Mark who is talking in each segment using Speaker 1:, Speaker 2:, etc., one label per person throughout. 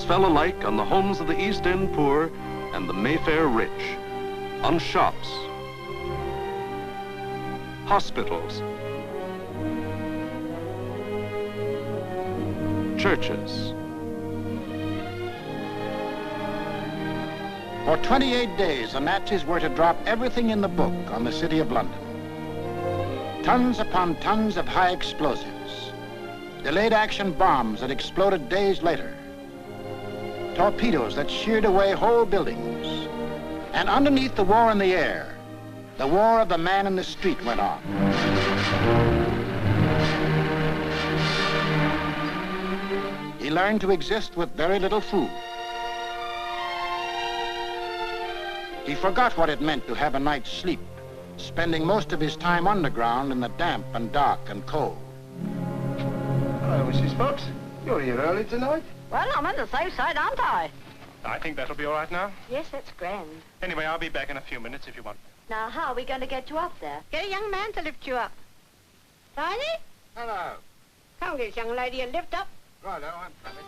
Speaker 1: fell alike on the homes of the East End poor and the Mayfair rich, on shops, hospitals, churches.
Speaker 2: For 28 days, the Nazis were to drop everything in the book on the city of London. Tons upon tons of high explosives, delayed action bombs that exploded days later, torpedoes that sheared away whole buildings. And underneath the war in the air, the war of the man in the street went on. He learned to exist with very little food. He forgot what it meant to have a night's sleep, spending most of his time underground in the damp and dark and cold.
Speaker 3: Hello, Mrs. Fox. You're here early tonight.
Speaker 4: Well, I'm on the safe side, aren't I?
Speaker 5: I think that'll be all right now.
Speaker 4: Yes, that's grand.
Speaker 5: Anyway, I'll be back in a few minutes if you want.
Speaker 4: Now, how are we going to get you up there? Get a young man to lift you up. Tiny?
Speaker 2: Hello.
Speaker 4: Come get this young lady a lift up.
Speaker 2: Righto, I'm coming.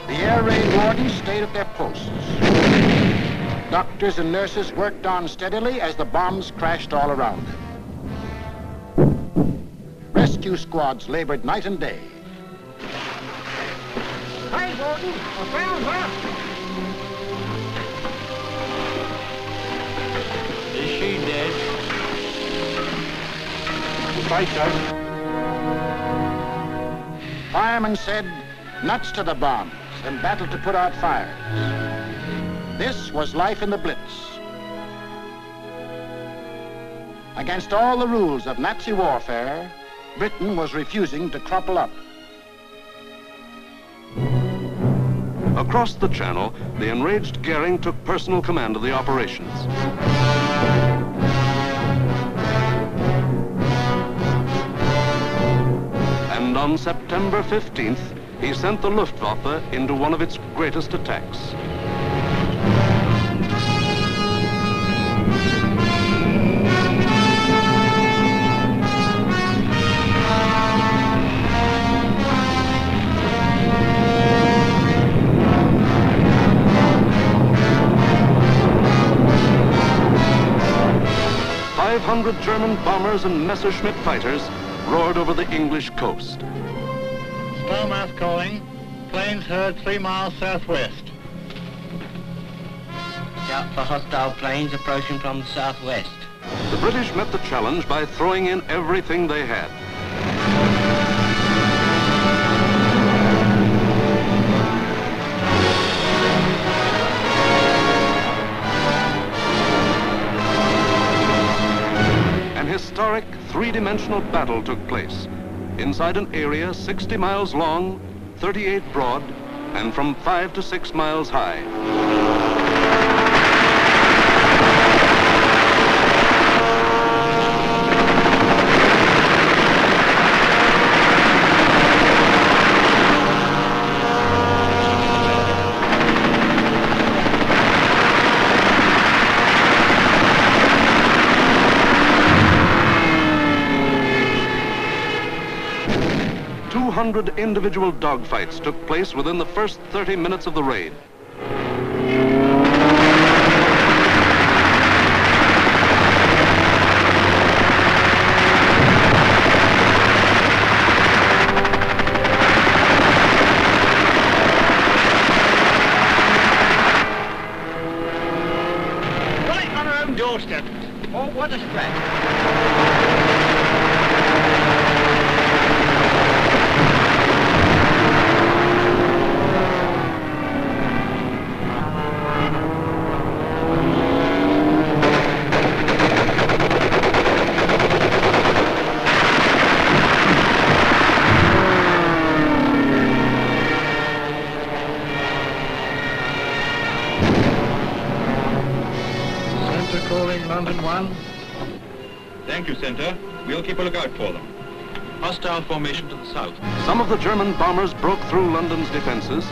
Speaker 2: The air raid wardens stayed at their posts. Doctors and nurses worked on steadily as the bombs crashed all around them. Rescue squads labored night and day.
Speaker 4: Hey, Gordon, I found her.
Speaker 6: Is she dead?
Speaker 3: Right, Doug.
Speaker 2: Firemen said, nuts to the bombs and battle to put out fires. This was life in the Blitz. Against all the rules of Nazi warfare, Britain was refusing to crumple up.
Speaker 1: Across the Channel, the enraged Goring took personal command of the operations. And on September 15th, he sent the Luftwaffe into one of its greatest attacks. German bombers and Messerschmitt fighters roared over the English coast.
Speaker 7: Starmouth calling. Planes heard 3 miles southwest.
Speaker 6: Scout for hostile planes approaching from the southwest.
Speaker 1: The British met the challenge by throwing in everything they had. Historic three-dimensional battle took place inside an area 60 miles long, 38 broad, and from 5 to 6 miles high. 200 individual dogfights took place within the first 30 minutes of the raid.
Speaker 7: Right on our own doorstep. Oh, what a scratch.
Speaker 8: London 1. Thank you, Center. We'll keep a lookout for them. Hostile formation to the south.
Speaker 1: Some of the German bombers broke through London's defenses.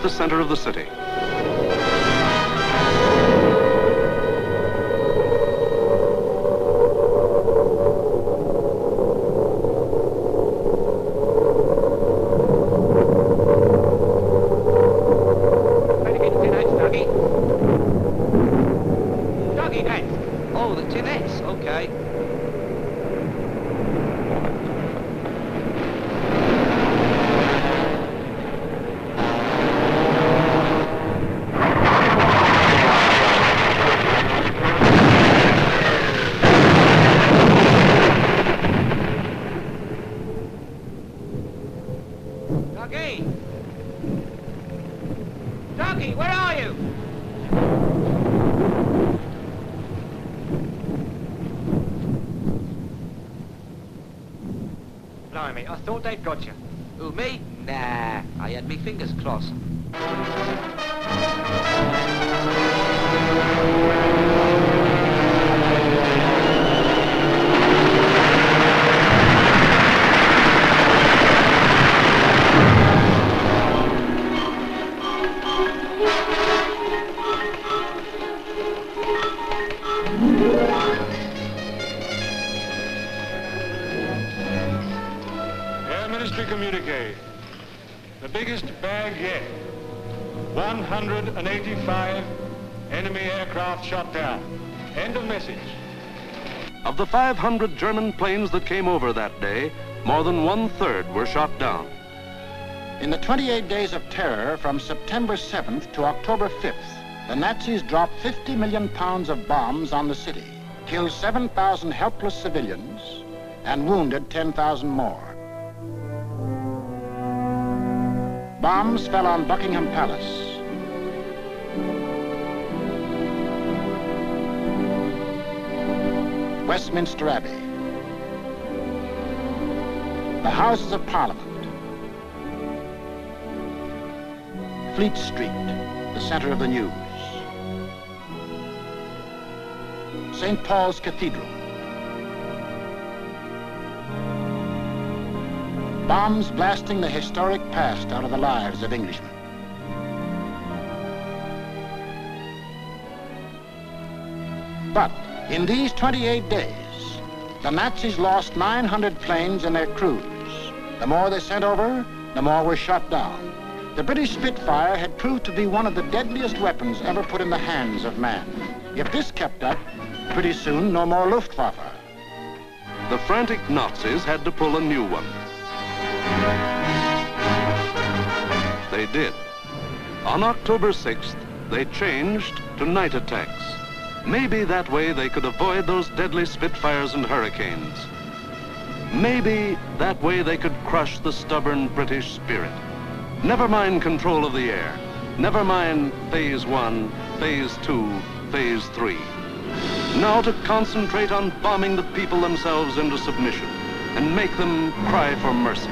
Speaker 1: the center of the city.
Speaker 6: Oh, the tinettes, okay. Doggy! Doggy, where are you?
Speaker 5: Blimey, I thought they'd got you.
Speaker 6: Who, me? Nah, I had me fingers crossed.
Speaker 9: Air Ministry communique. The biggest bag yet. 185 enemy aircraft shot down. End of message.
Speaker 1: Of the 500 German planes that came over that day, more than 1/3 were shot down.
Speaker 2: In the 28 days of terror from September 7th to October 5th, the Nazis dropped 50 million pounds of bombs on the city, killed 7,000 helpless civilians, and wounded 10,000 more. Bombs fell on Buckingham Palace, Westminster Abbey, the Houses of Parliament, Fleet Street, the center of the news, St. Paul's Cathedral. Bombs blasting the historic past out of the lives of Englishmen. But in these 28 days, the Nazis lost 900 planes and their crews. The more they sent over, the more were shot down. The British Spitfire had proved to be one of the deadliest weapons ever put in the hands of man. If this kept up, pretty soon no more Luftwaffe.
Speaker 1: The frantic Nazis had to pull a new one. They did. On October 6th, they changed to night attacks. Maybe that way they could avoid those deadly Spitfires and Hurricanes. Maybe that way they could crush the stubborn British spirit. Never mind control of the air. Never mind Phase 1, Phase 2, Phase 3. Now to concentrate on bombing the people themselves into submission and make them cry for mercy.